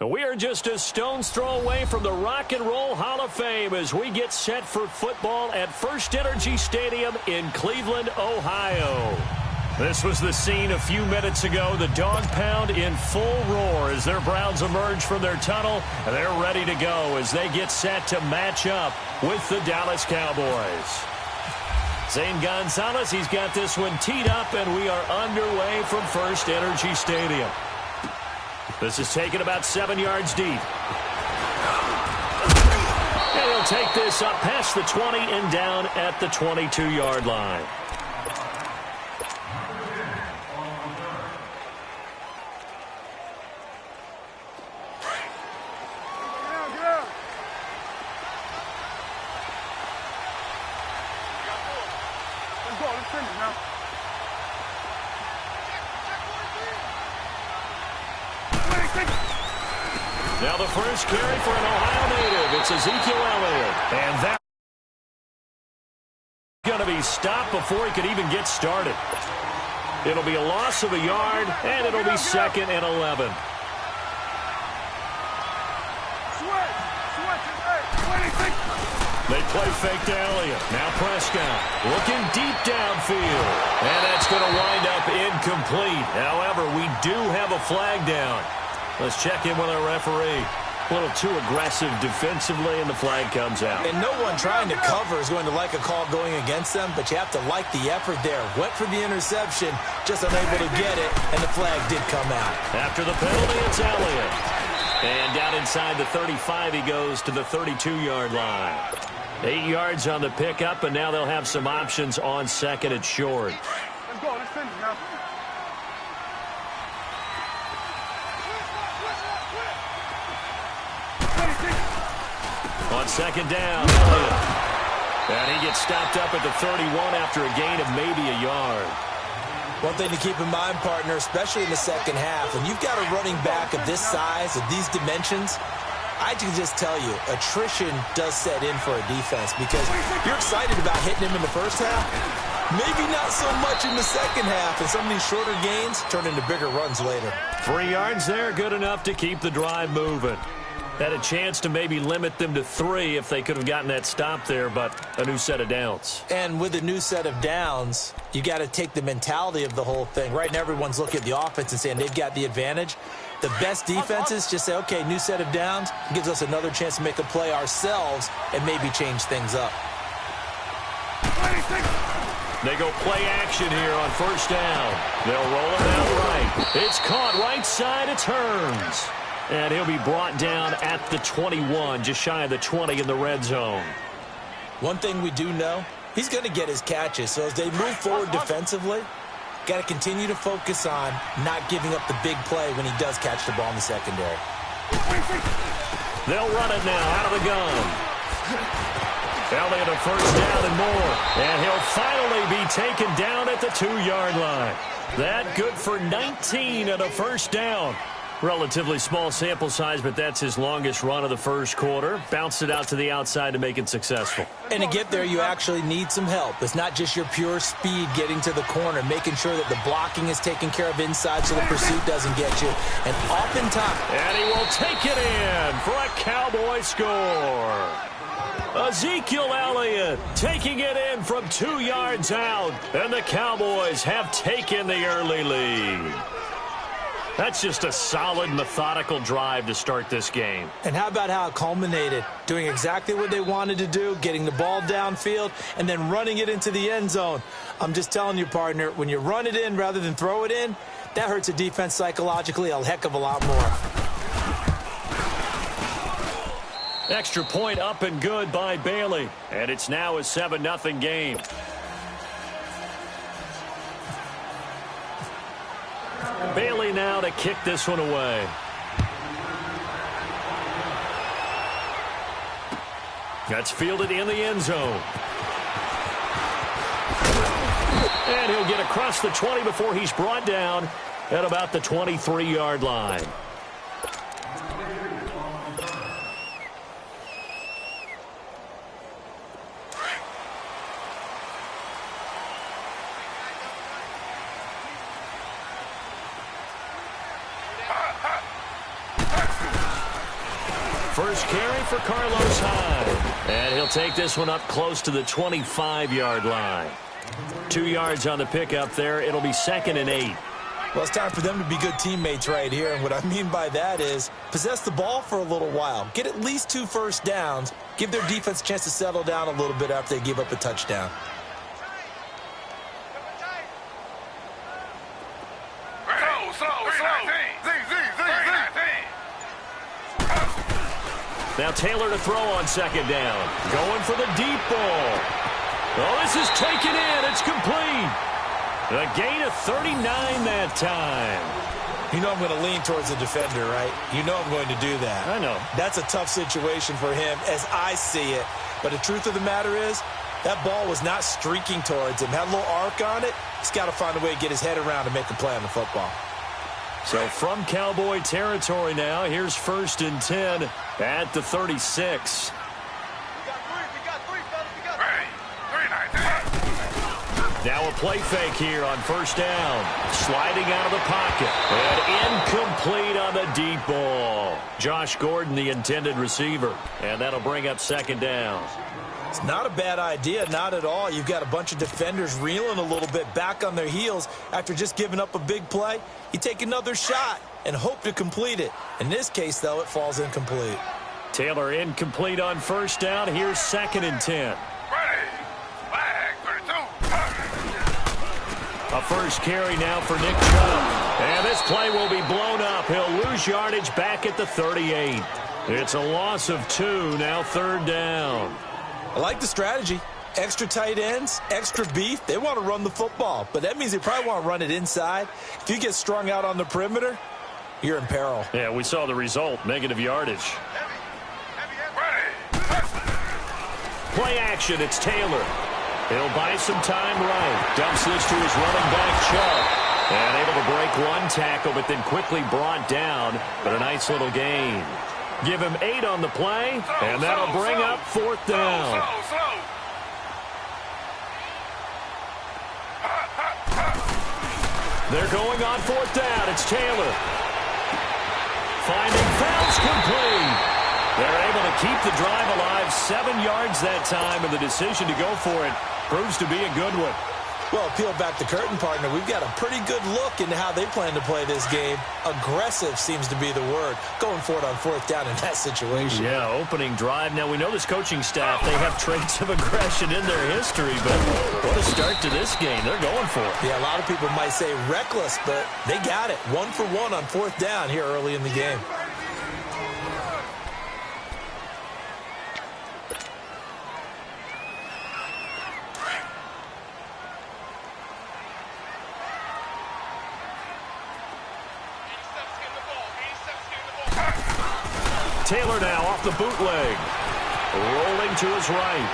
We are just a stone's throw away from the Rock and Roll Hall of Fame as we get set for football at First Energy Stadium in Cleveland, Ohio. This was the scene a few minutes ago. The dog pound in full roar as their Browns emerge from their tunnel. And they're ready to go as they get set to match up with the Dallas Cowboys. Zane Gonzalez, he's got this one teed up, and we are underway from First Energy Stadium. This is taken about 7 yards deep. And he'll take this up past the 20 and down at the 22-yard line. Now the first carry for an Ohio native. It's Ezekiel Elliott. And that's going to be stopped before he could even get started. It'll be a loss of a yard, and it'll be 2nd and 11. They play fake to Elliott. Now Prescott looking deep downfield. And that's going to wind up incomplete. However, we do have a flag down. Let's check in with our referee. A little too aggressive defensively, and the flag comes out. And no one trying to cover is going to like a call going against them, but you have to like the effort there. Went for the interception, just unable to get it, and the flag did come out. After the penalty, it's Elliott. And down inside the 35, he goes to the 32-yard line. 8 yards on the pickup, and now they'll have some options on 2nd and short. Let's go. Let's finish now. On 2nd down, Elliott. And he gets stopped up at the 31 after a gain of maybe a yard. One thing to keep in mind, partner, especially in the second half, when you've got a running back of this size, of these dimensions, I can just tell you, attrition does set in for a defense because you're excited about hitting him in the first half. Maybe not so much in the second half, and some of these shorter gains turn into bigger runs later. 3 yards there, good enough to keep the drive moving. Had a chance to maybe limit them to 3 if they could have gotten that stop there, but a new set of downs. And with a new set of downs, you got to take the mentality of the whole thing. Right now, everyone's looking at the offense and saying they've got the advantage. The best defenses just say, okay, new set of downs, gives us another chance to make a play ourselves and maybe change things up. They go play action here on 1st down. They'll roll it out right. It's caught right side. It turns. And he'll be brought down at the 21, just shy of the 20 in the red zone. One thing we do know, he's going to get his catches. So as they move forward defensively, got to continue to focus on not giving up the big play when he does catch the ball in the secondary. They'll run it now out of the gun. Elliott a 1st down and more. And he'll finally be taken down at the 2-yard line. That good for 19 and a 1st down. Relatively small sample size, but that's his longest run of the first quarter. Bounced it out to the outside to make it successful. And to get there, you actually need some help. It's not just your pure speed getting to the corner, making sure that the blocking is taken care of inside so the pursuit doesn't get you. And oftentimes... And he will take it in for a Cowboy score. Ezekiel Elliott taking it in from 2 yards out. And the Cowboys have taken the early lead. That's just a solid, methodical drive to start this game. And how about how it culminated? Doing exactly what they wanted to do, getting the ball downfield, and then running it into the end zone. I'm just telling you, partner, when you run it in rather than throw it in, that hurts a defense psychologically a heck of a lot more. Extra point up and good by Bailey. And it's now a 7-0 game. Bailey now to kick this one away. That's fielded in the end zone. And he'll get across the 20 before he's brought down at about the 23-yard line. First carry for Carlos Hyde. And he'll take this one up close to the 25-yard line. 2 yards on the pickup there. It'll be 2nd and 8. Well, it's time for them to be good teammates right here. And what I mean by that is possess the ball for a little while. Get at least 2 first downs. Give their defense a chance to settle down a little bit after they give up a touchdown. Now Taylor to throw on 2nd down. Going for the deep ball. Oh, this is taken in. It's complete. A gain of 39 that time. You know I'm going to lean towards the defender, right? You know I'm going to do that. I know. That's a tough situation for him as I see it. But the truth of the matter is, that ball was not streaking towards him. Had a little arc on it. He's got to find a way to get his head around and make a play on the football. So from Cowboy territory now, here's 1st and 10 at the 36. Now a play fake here on 1st down. Sliding out of the pocket. And incomplete on the deep ball. Josh Gordon, the intended receiver. And that'll bring up 2nd down. It's not a bad idea, not at all. You've got a bunch of defenders reeling a little bit back on their heels after just giving up a big play. You take another shot and hope to complete it. In this case, though, it falls incomplete. Taylor incomplete on 1st down. Here's 2nd and 10. A first carry now for Nick Chubb. And this play will be blown up. He'll lose yardage back at the 38. It's a loss of 2, now 3rd down. I like the strategy. Extra tight ends, extra beef. They want to run the football, but that means they probably want to run it inside. If you get strung out on the perimeter, you're in peril. Yeah, we saw the result, negative yardage. Play action, it's Taylor. He'll buy some time right. Dumps this to his running back, Chubb. And able to break one tackle, but then quickly brought down. But a nice little gain. Give him 8 on the play, and that'll bring up 4th down. They're going on 4th down. It's Taylor. Finding Fells complete. They're able to keep the drive alive. 7 yards that time, and the decision to go for it proves to be a good one. Well, peel back the curtain, partner. We've got a pretty good look into how they plan to play this game. Aggressive seems to be the word. Going for it on 4th down in that situation. Yeah, opening drive. Now, we know this coaching staff, they have traits of aggression in their history, but what a start to this game. They're going for it. Yeah, a lot of people might say reckless, but they got it. 1 for 1 on 4th down here early in the game. Taylor now off the bootleg. Rolling to his right.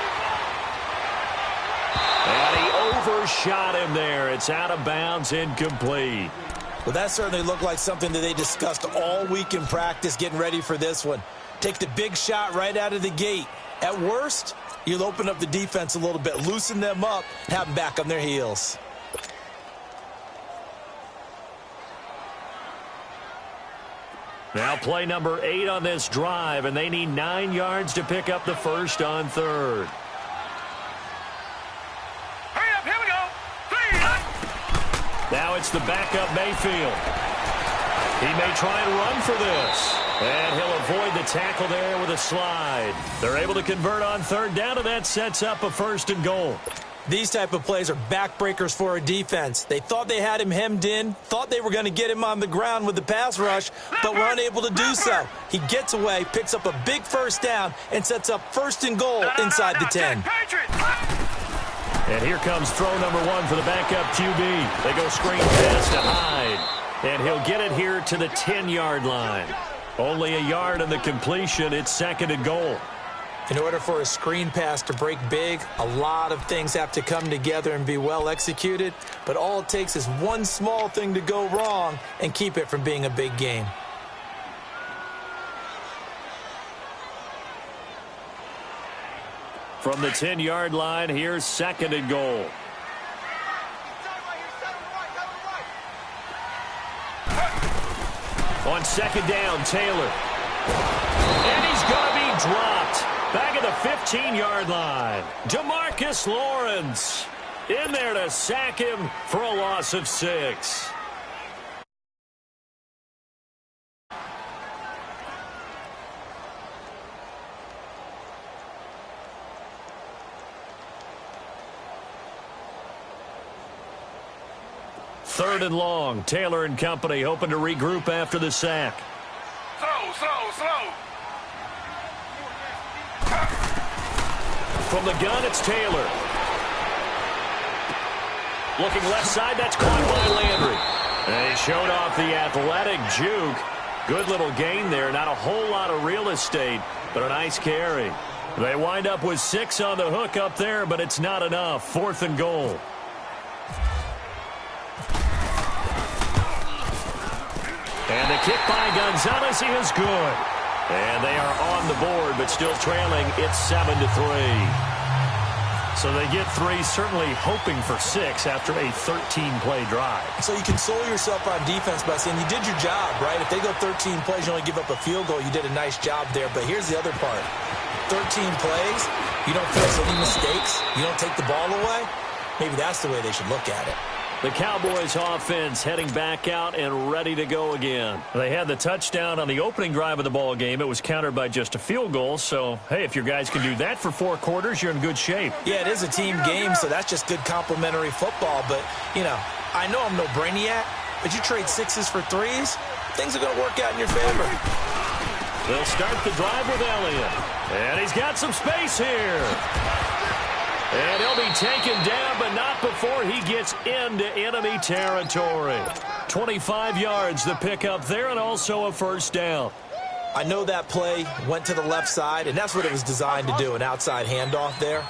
And he overshot him there. It's out of bounds, incomplete. Well, that certainly looked like something that they discussed all week in practice getting ready for this one. Take the big shot right out of the gate. At worst, you'll open up the defense a little bit, loosen them up, have them back on their heels. Now play number 8 on this drive, and they need 9 yards to pick up the first on 3rd. Hurry up, here we go. 3. Now it's the backup Mayfield. He may try and run for this. And he'll avoid the tackle there with a slide. They're able to convert on 3rd down, and that sets up a 1st and goal. These type of plays are backbreakers for a defense. They thought they had him hemmed in, thought they were going to get him on the ground with the pass rush, but were unable to do so. He gets away, picks up a big 1st down, and sets up 1st and goal inside the 10. And here comes throw number 1 for the backup QB. They go screen pass to Hyde. And he'll get it here to the 10-yard line. Only a yard in the completion. It's 2nd and goal. In order for a screen pass to break big, a lot of things have to come together and be well executed. But all it takes is one small thing to go wrong and keep it from being a big game. From the 10-yard line, here's 2nd and goal. On 2nd down, Taylor. And he's going to be dropped. Back at the 15-yard line. Demarcus Lawrence in there to sack him for a loss of 6. Third and long. Taylor and company hoping to regroup after the sack. Slow. From the gun, it's Taylor. Looking left side, that's caught by Landry. And he showed off the athletic juke. Good little gain there. Not a whole lot of real estate, but a nice carry. They wind up with 6 on the hook up there, but it's not enough. 4th and goal. And the kick by Gonzalez is good. And they are on the board, but still trailing. It's 7-3. So they get 3, certainly hoping for 6 after a 13-play drive. So you console yourself on defense by saying you did your job, right? If they go 13 plays, you only give up a field goal, you did a nice job there. But here's the other part. 13 plays, you don't force any mistakes, you don't take the ball away. Maybe that's the way they should look at it. The Cowboys offense heading back out and ready to go again. They had the touchdown on the opening drive of the ball game. It was countered by just a field goal. So, hey, if your guys can do that for 4 quarters, you're in good shape. Yeah, it is a team game, so that's just good complimentary football. But, you know, I know I'm no brainiac, but you trade 6s for 3s, things are going to work out in your favor. They'll start the drive with Elliott. And he's got some space here. And he'll be taken down, but not before he gets into enemy territory. 25 yards the pickup there, and also a first down. I know that play went to the left side, and that's what it was designed to do, an outside handoff there.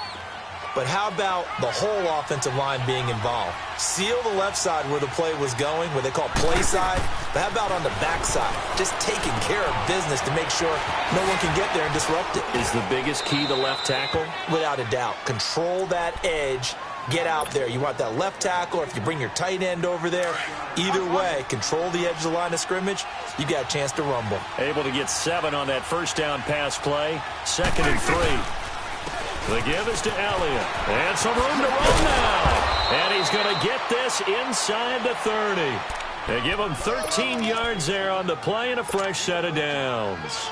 But how about the whole offensive line being involved? Seal the left side where the play was going, what they call play side. But how about on the back side? Just taking care of business to make sure no one can get there and disrupt it. Is the biggest key the left tackle? Without a doubt. Control that edge. Get out there. You want that left tackle, or if you bring your tight end over there, either way, control the edge of the line of scrimmage, you got a chance to rumble. Able to get 7 on that first down pass play. 2nd and 3. The give is to Elliott. And some room to run now. And he's going to get this inside the 30. They give him 13 yards there on the play and a fresh set of downs.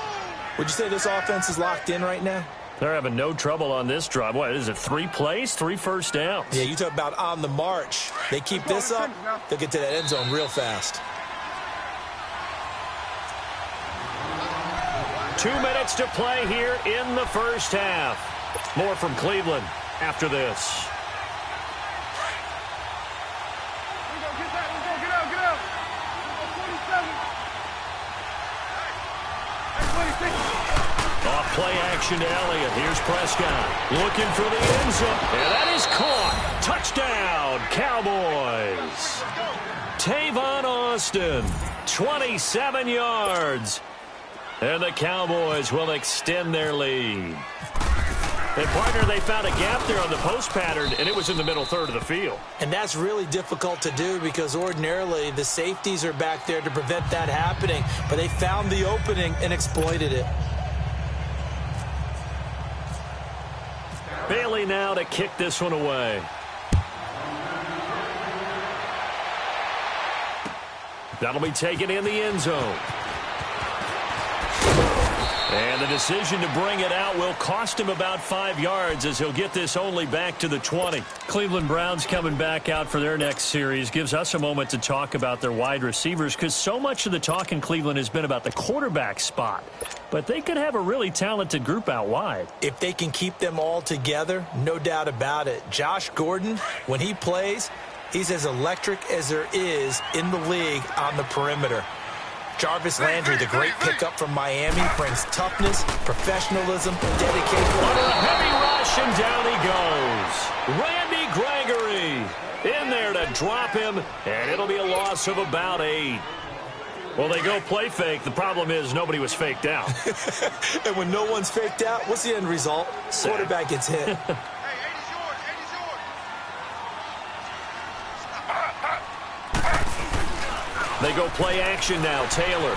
Would you say this offense is locked in right now? They're having no trouble on this drive. What is it, 3 plays, 3 first downs? Yeah, you talk about on the march. They keep this up, they'll get to that end zone real fast. 2 minutes to play here in the first half. More from Cleveland after this. Get out. 27. Off play action to Elliott. Here's Prescott looking for the end zone. And that is caught. Touchdown, Cowboys. Tavon Austin, 27 yards. And the Cowboys will extend their lead. And, partner, they found a gap there on the post pattern, and it was in the middle third of the field. And that's really difficult to do because ordinarily the safeties are back there to prevent that happening. But they found the opening and exploited it. Bailey now to kick this one away. That'll be taken in the end zone. And the decision to bring it out will cost him about 5 yards as he'll get this only back to the 20. Cleveland Browns coming back out for their next series gives us a moment to talk about their wide receivers because so much of the talk in Cleveland has been about the quarterback spot. But they could have a really talented group out wide. If they can keep them all together, no doubt about it. Josh Gordon, when he plays, he's as electric as there is in the league on the perimeter. Jarvis Landry, the great pickup from Miami, brings toughness, professionalism, dedication. Under a heavy rush, and down he goes. Randy Gregory in there to drop him, and it'll be a loss of about 8. Well, they go play fake. The problem is nobody was faked out. And when no one's faked out, what's the end result? Quarterback gets hit. They go play action now. Taylor.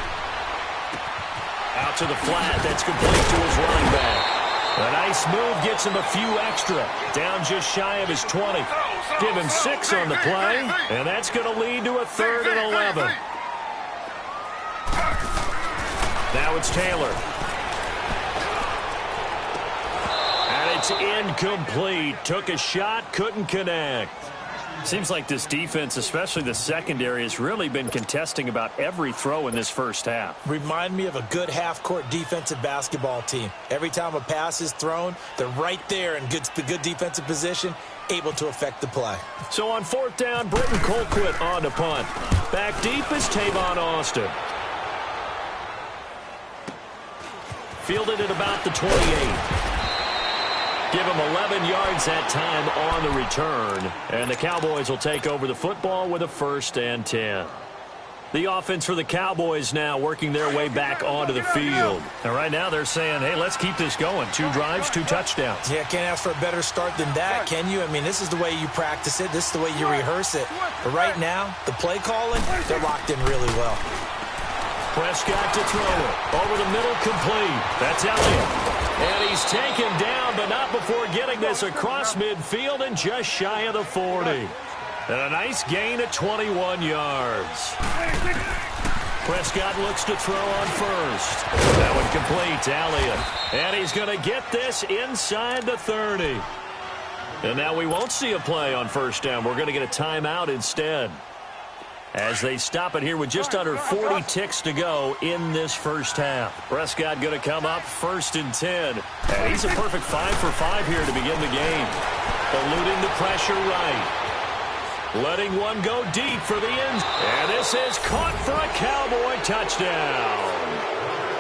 Out to the flat. That's complete to his running back. A nice move gets him a few extra. Down just shy of his 20. Give him 6 on the play, and that's going to lead to a 3rd and 11. Now it's Taylor. And it's incomplete. Took a shot, couldn't connect. Seems like this defense, especially the secondary, has really been contesting about every throw in this first half. Remind me of a good half-court defensive basketball team. Every time a pass is thrown, they're right there in good defensive position, able to affect the play. So on 4th down, Britton Colquitt on to punt. Back deep is Tavon Austin. Fielded at about the 28. Give him 11 yards that time on the return. And the Cowboys will take over the football with a 1st and 10. The offense for the Cowboys now working their way back onto the field. And right now they're saying, hey, let's keep this going. 2 drives, 2 touchdowns. Yeah, can't ask for a better start than that, can you? I mean, this is the way you practice it. This is the way you rehearse it. But right now, the play calling, they're locked in really well. Prescott to throw it. Over the middle, complete. That's Elliott. And he's taken down, but not before getting this across midfield and just shy of the 40. And a nice gain of 21 yards. Prescott looks to throw on first. That one complete to Elliott. And he's going to get this inside the 30. And now we won't see a play on 1st down. We're going to get a timeout instead, as they stop it here with just under 40 ticks to go in this first half. Prescott going to come up 1st and 10. And he's a perfect 5 for 5 here to begin the game. Eluding the pressure right. Letting one go deep for the end. And this is caught for a Cowboy touchdown.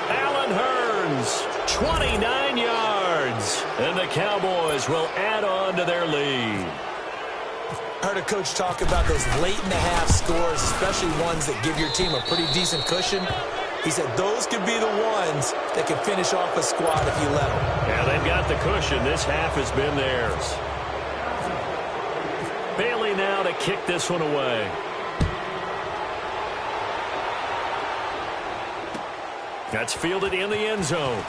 Allen Hurns, 29 yards. And the Cowboys will add on to their lead. I heard a coach talk about those late-in-the-half scores, especially ones that give your team a pretty decent cushion. He said those could be the ones that can finish off a squad if you let them. Yeah, they've got the cushion. This half has been theirs. Bailey now to kick this one away. That's fielded in the end zone.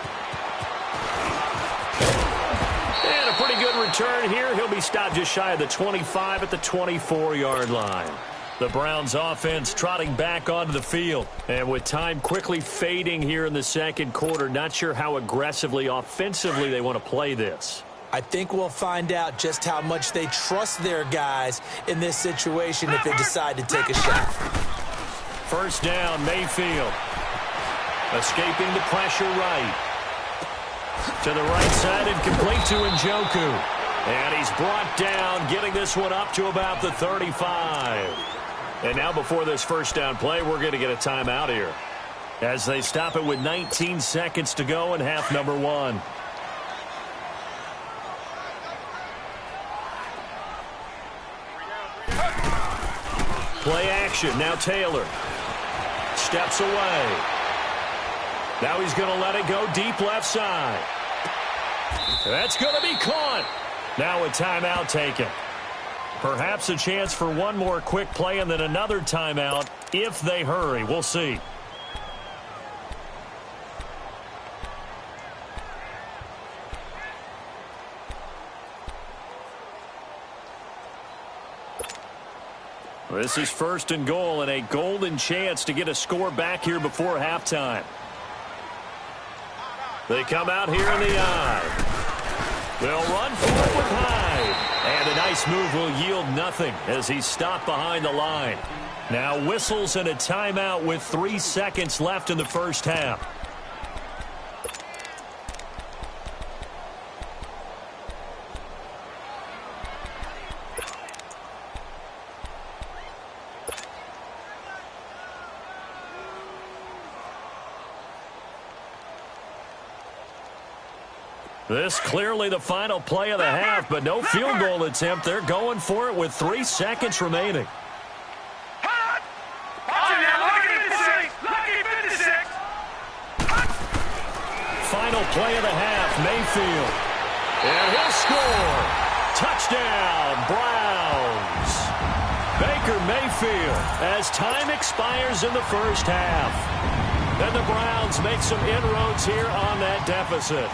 And a pretty good return here. He'll be stopped just shy of the 25 at the 24-yard line. The Browns offense trotting back onto the field. And with time quickly fading here in the second quarter, not sure how aggressively, offensively they want to play this. I think we'll find out just how much they trust their guys in this situation if they decide to take a shot. 1st down, Mayfield. Escaping the pressure right. To the right side and complete to Njoku. And he's brought down, getting this one up to about the 35. And now before this 1st down play, we're going to get a timeout here, as they stop it with 19 seconds to go in half number 1. Play action. Now Taylor steps away. Now he's going to let it go deep left side. That's going to be caught. Now a timeout taken. Perhaps a chance for one more quick play and then another timeout if they hurry. We'll see. This is 1st and goal and a golden chance to get a score back here before halftime. They come out here in the eye. They'll run forward with Hyde. And a nice move will yield nothing as he's stopped behind the line. Now whistles and a timeout with 3 seconds left in the first half. This clearly the final play of the half, but no field goal attempt. They're going for it with 3 seconds remaining. Final play of the half, Mayfield. And he'll score. Touchdown, Browns. Baker Mayfield as time expires in the first half. And the Browns make some inroads here on that deficit.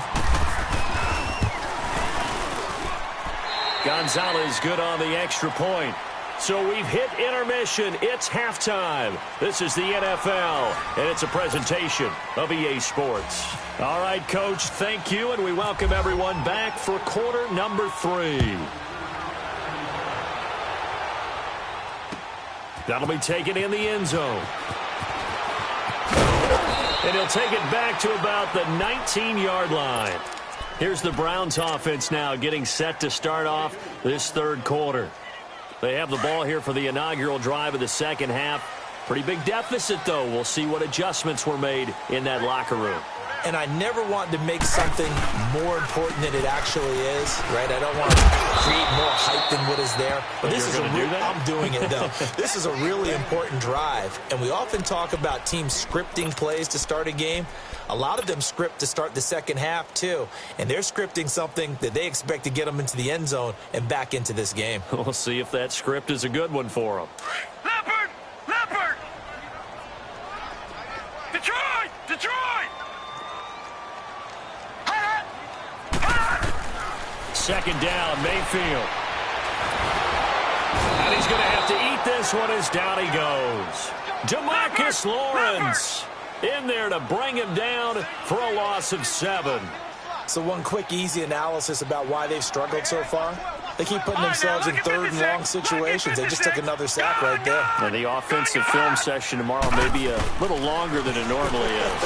Gonzalez good on the extra point. So we've hit intermission. It's halftime. This is the NFL, and it's a presentation of EA Sports. All right, Coach, thank you, and we welcome everyone back for quarter number 3. That'll be taken in the end zone. And he'll take it back to about the 19-yard line. Here's the Browns offense now getting set to start off this third quarter. They have the ball here for the inaugural drive of the second half. Pretty big deficit, though. We'll see what adjustments were made in that locker room. And I never want to make something more important than it actually is, right? I don't want to create more hype than what is there. But this is I'm doing it, though. This is a really important drive. And we often talk about teams scripting plays to start a game. A lot of them script to start the second half, too. And they're scripting something that they expect to get them into the end zone and back into this game. We'll see if that script is a good one for them. Leopard! Leopard! Detroit! Detroit! Second down, Mayfield. And he's going to have to eat this one as down he goes. Demarcus Lawrence in there to bring him down for a loss of 7. So one quick, easy analysis about why they've struggled so far. They keep putting themselves in third and long situations. They just took another sack right there. And the offensive film session tomorrow may be a little longer than it normally is.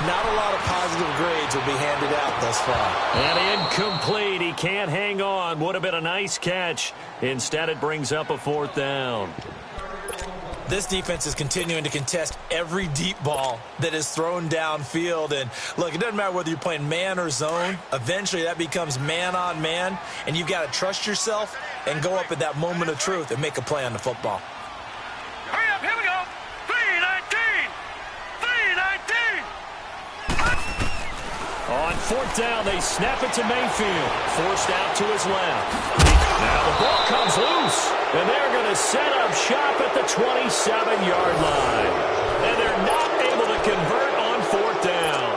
Not a lot of positive grades will be handed out thus far. And incomplete. He can't hang on. Would have been a nice catch. Instead, it brings up a 4th down. This defense is continuing to contest every deep ball that is thrown downfield. And, look, it doesn't matter whether you're playing man or zone. Eventually, that becomes man-on-man, and you've got to trust yourself and go up at that moment of truth and make a play on the football. Hurry up, here we go. 3-19. 3-19. On 4th down, they snap it to Mayfield. Forced out to his left. Now the ball comes loose, and they're going to set up shop at the 27-yard line. And they're not able to convert on 4th down.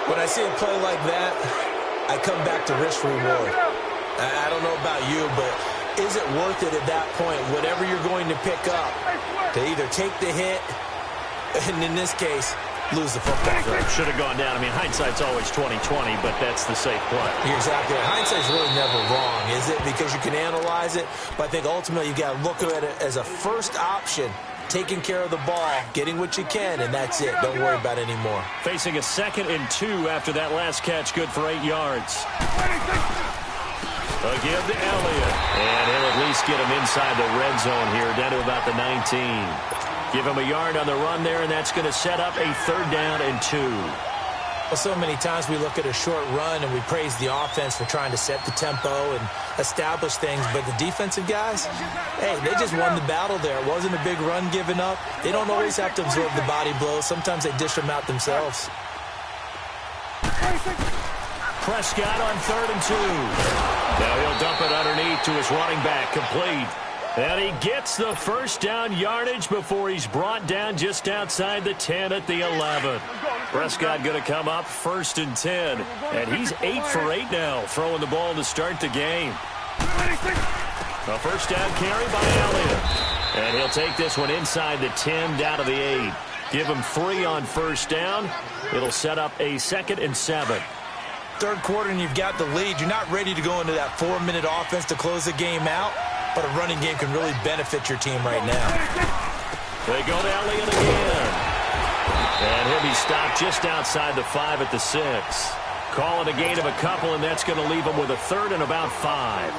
When I see a play like that, I come back to risk-reward. I don't know about you, but is it worth it at that point, whatever you're going to pick up, to either take the hit, and in this case, lose the football? Should have gone down. I mean, hindsight's always 20/20, but that's the safe play. You're exactly right. Hindsight's really never wrong, is it? Because you can analyze it, but I think ultimately you got to look at it as a first option, taking care of the ball, getting what you can, and that's it. Don't worry about it anymore. Facing a 2nd and 2 after that last catch, good for 8 yards. Again to Elliott, and he'll at least get him inside the red zone here, down to about the 19. Give him a yard on the run there, and that's going to set up a 3rd down and 2. Well, so many times we look at a short run and we praise the offense for trying to set the tempo and establish things, but the defensive guys, hey, they just won the battle there. It wasn't a big run given up. They don't always have to absorb the body blows. Sometimes they dish them out themselves. Prescott on 3rd and 2. Now he'll dump it underneath to his running back, complete. And he gets the 1st down yardage before he's brought down just outside the 10 at the 11. Prescott going to come up 1st and 10. And he's 8 for 8 now, throwing the ball to start the game. A 1st down carry by Elliott. And he'll take this one inside the 10 down to the 8. Give him 3 on 1st down. It'll set up a 2nd and 7. Third quarter and you've got the lead. You're not ready to go into that 4-minute offense to close the game out. But a running game can really benefit your team right now. They go to Elliott again. And he'll be stopped just outside the 5 at the 6. Call it a gain of a couple, and that's going to leave him with a 3rd and about 5.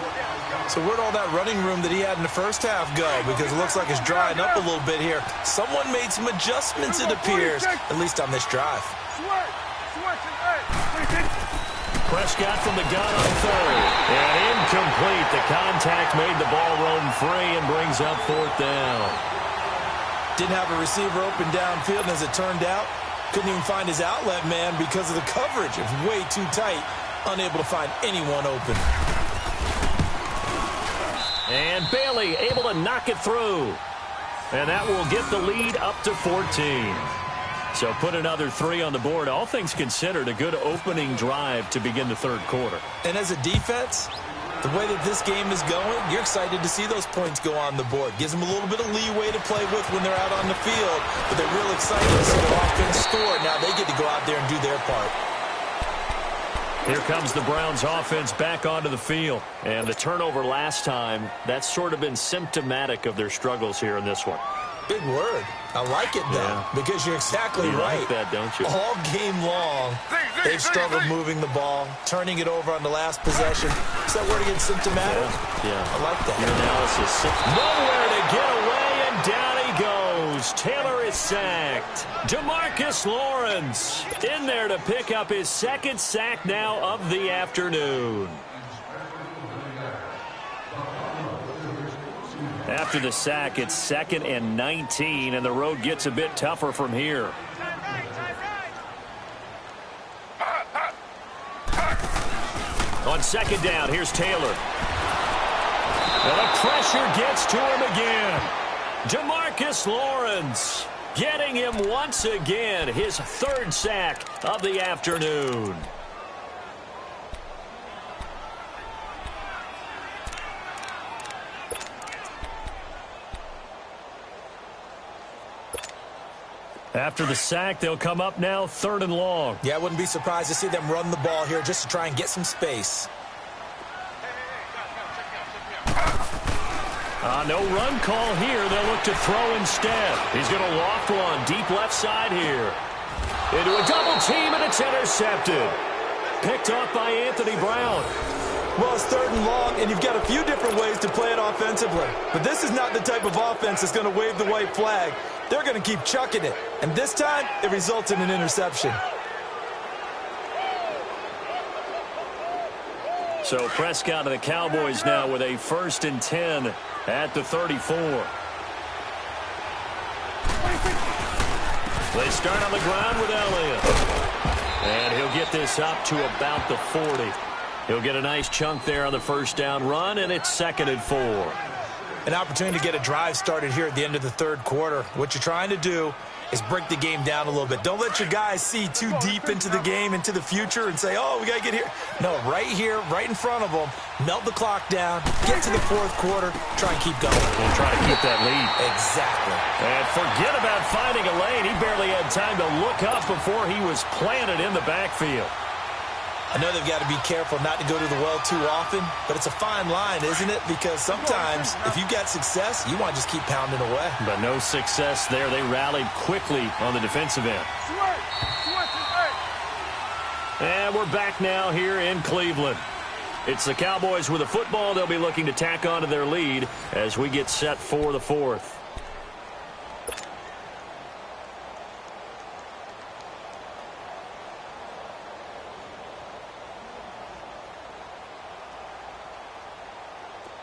So where'd all that running room that he had in the first half go? Because it looks like it's drying up a little bit here. Someone made some adjustments, it appears, at least on this drive. Prescott from the gun on 3rd. And incomplete. The contact made the ball roam free and brings up 4th down. Didn't have a receiver open downfield, and as it turned out, couldn't even find his outlet man because of the coverage. It was way too tight, unable to find anyone open. And Bailey able to knock it through. And that will get the lead up to 14. So put another 3 on the board. All things considered, a good opening drive to begin the third quarter. And as a defense, the way that this game is going, you're excited to see those points go on the board. Gives them a little bit of leeway to play with when they're out on the field, but they're real excited to see their offense score. Now they get to go out there and do their part. Here comes the Browns offense back onto the field. And the turnover last time, that's sort of been symptomatic of their struggles here in this one. Big word. I like it, though, because you're exactly right. Like that, don't you? All game long, they've struggled moving the ball, turning it over on the last possession. Is that word again, symptomatic? Yeah. I like that. Your analysis. Nowhere to get away, and down he goes. Taylor is sacked. DeMarcus Lawrence in there to pick up his second sack now of the afternoon. After the sack, it's 2nd and 19, and the road gets a bit tougher from here. On 2nd down, here's Taylor. And the pressure gets to him again. DeMarcus Lawrence getting him once again, his 3rd sack of the afternoon. After the sack, they'll come up now 3rd and long. Yeah, I wouldn't be surprised to see them run the ball here just to try and get some space. No run call here. They'll look to throw instead. He's going to loft one deep left side here. Into a double team, and it's intercepted. Picked off by Anthony Brown. Well, it's 3rd and long, and you've got a few different ways to play it offensively. But this is not the type of offense that's going to wave the white flag. They're going to keep chucking it. And this time, it results in an interception. So Prescott and the Cowboys now with a 1st and 10 at the 34. They start on the ground with Elliott. And he'll get this up to about the 40. He'll get a nice chunk there on the 1st down run, and it's 2nd and 4. An opportunity to get a drive started here at the end of the 3rd quarter. What you're trying to do is break the game down a little bit. Don't let your guys see too deep into the game, into the future, and say, oh, we got to get here. No, right here, right in front of them, melt the clock down, get to the 4th quarter, try and keep going. And try to keep that lead. Exactly. And forget about finding a lane. He barely had time to look up before he was planted in the backfield. I know they've got to be careful not to go to the well too often, but it's a fine line, isn't it? Because sometimes if you've got success, you want to just keep pounding away. But no success there. They rallied quickly on the defensive end. And we're back now here in Cleveland. It's the Cowboys with the football. They'll be looking to tack on to their lead as we get set for the 4th.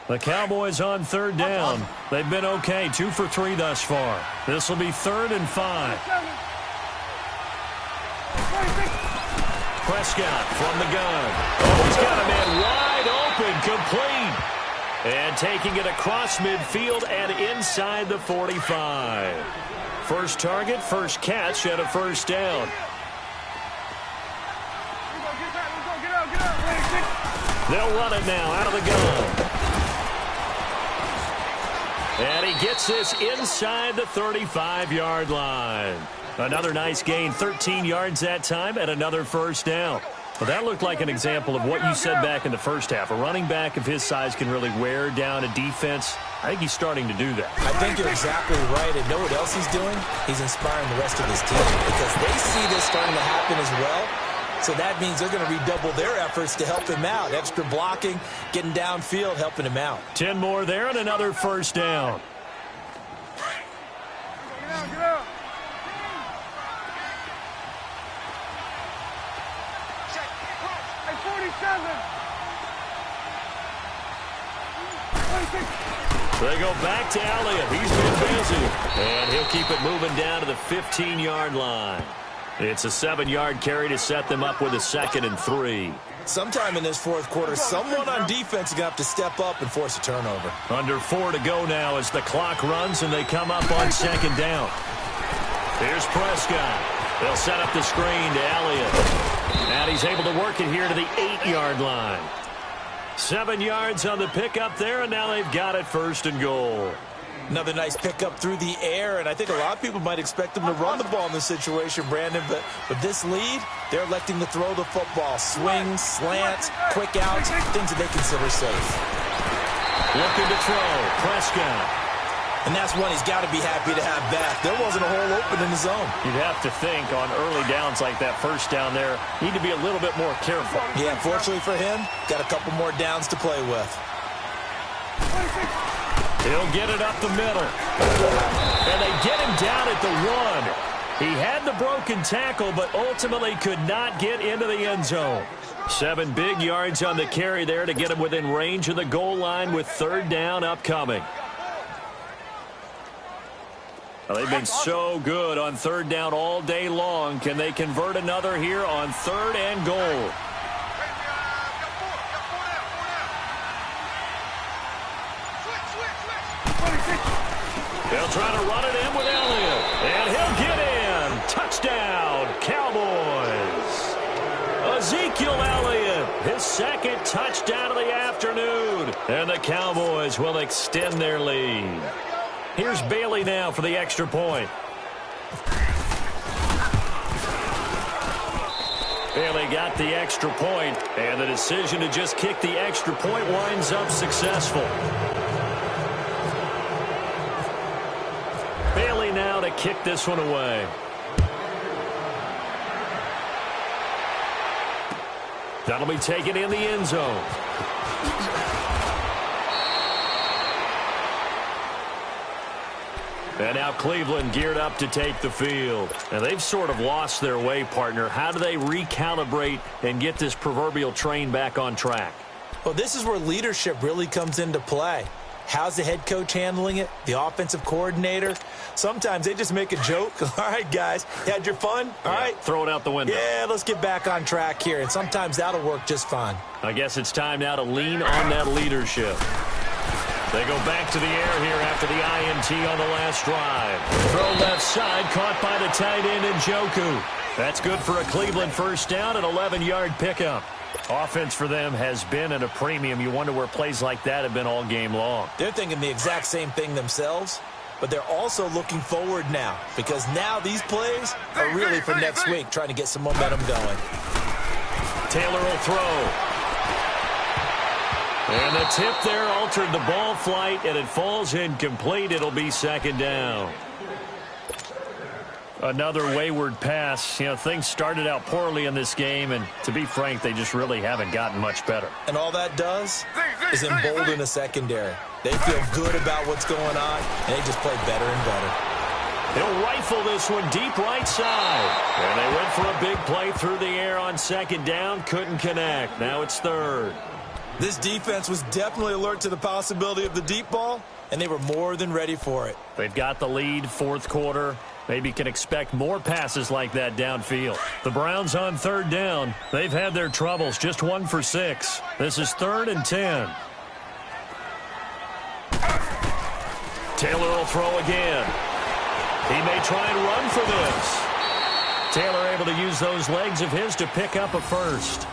The Cowboys on 3rd down. They've been okay, 2 for 3 thus far. This will be 3rd and 5. Prescott from the gun. Oh, he's got a man wide open, complete. And taking it across midfield and inside the 45. First target, first catch, and a 1st down. They'll run it now out of the gun. And he gets this inside the 35-yard line. Another nice gain, 13 yards that time, and another 1st down. Well, that looked like an example of what you said back in the 1st half. A running back of his size can really wear down a defense. I think he's starting to do that. I think you're exactly right. And know what else he's doing? He's inspiring the rest of his team because they see this starting to happen as well. So that means they're going to redouble their efforts to help him out. Extra blocking, getting downfield, helping him out. 10 more there and another 1st down. Get out. They go back to Elliott. He's been busy. And he'll keep it moving down to the 15-yard line. It's a 7-yard carry to set them up with a 2nd and 3. Sometime in this 4th quarter, someone on defense is going to have to step up and force a turnover. Under 4 to go now as the clock runs and they come up on 2nd down. Here's Prescott. They'll set up the screen to Elliott. And he's able to work it here to the 8-yard line. 7 yards on the pickup there, and now they've got it first and goal. Another nice pickup through the air, and I think a lot of people might expect them to run the ball in this situation, Brandon, but with this lead, they're electing to throw the football. Swings, slants, quick outs, things that they consider safe. Looking to throw, Prescott. And that's one he's got to be happy to have back. There wasn't a hole open in the zone. You'd have to think on early downs like that first down there, need to be a little bit more careful. Yeah, fortunately for him, got a couple more downs to play with. He'll get it up the middle. And they get him down at the 1. He had the broken tackle, but ultimately could not get into the end zone. 7 big yards on the carry there to get him within range of the goal line with 3rd down upcoming. Well, they've been so good on 3rd down all day long. Can they convert another here on 3rd and goal? They'll try to run it in with Elliott. And he'll get in. Touchdown, Cowboys. Ezekiel Elliott, his 2nd touchdown of the afternoon. And the Cowboys will extend their lead. Here's Bailey now for the extra point. Bailey got the extra point, and the decision to just kick the extra point winds up successful. Bailey now to kick this one away. That'll be taken in the end zone. And now Cleveland geared up to take the field. And they've sort of lost their way, partner. How do they recalibrate and get this proverbial train back on track? Well, this is where leadership really comes into play. How's the head coach handling it? The offensive coordinator? Sometimes they just make a joke. All right, guys, you had your fun? All right. Throw it out the window. Yeah, let's get back on track here. And sometimes that'll work just fine. I guess it's time now to lean on that leadership. They go back to the air here after the INT on the last drive. Throw left side, caught by the tight end Njoku. That's good for a Cleveland first down, an 11-yard pickup. Offense for them has been at a premium. You wonder where plays like that have been all game long. They're thinking the exact same thing themselves, but they're also looking forward now because now these plays are really for next week, trying to get some momentum going. Taylor will throw. And the tip there altered the ball flight, and it falls incomplete. It'll be 2nd down. Another wayward pass. You know, things started out poorly in this game, and to be frank, they just really haven't gotten much better. And all that does is embolden the secondary. They feel good about what's going on, and they just play better and better. He'll rifle this one deep right side. And they went for a big play through the air on 2nd down. Couldn't connect. Now it's 3rd. This defense was definitely alert to the possibility of the deep ball, and they were more than ready for it. They've got the lead, 4th quarter. Maybe can expect more passes like that downfield. The Browns on 3rd down. They've had their troubles, just 1 for 6. This is 3rd and 10. Taylor will throw again. He may try and run for this. Taylor able to use those legs of his to pick up a first.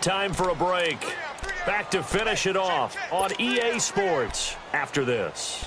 Time for a break. Back to finish it off on EA Sports after this.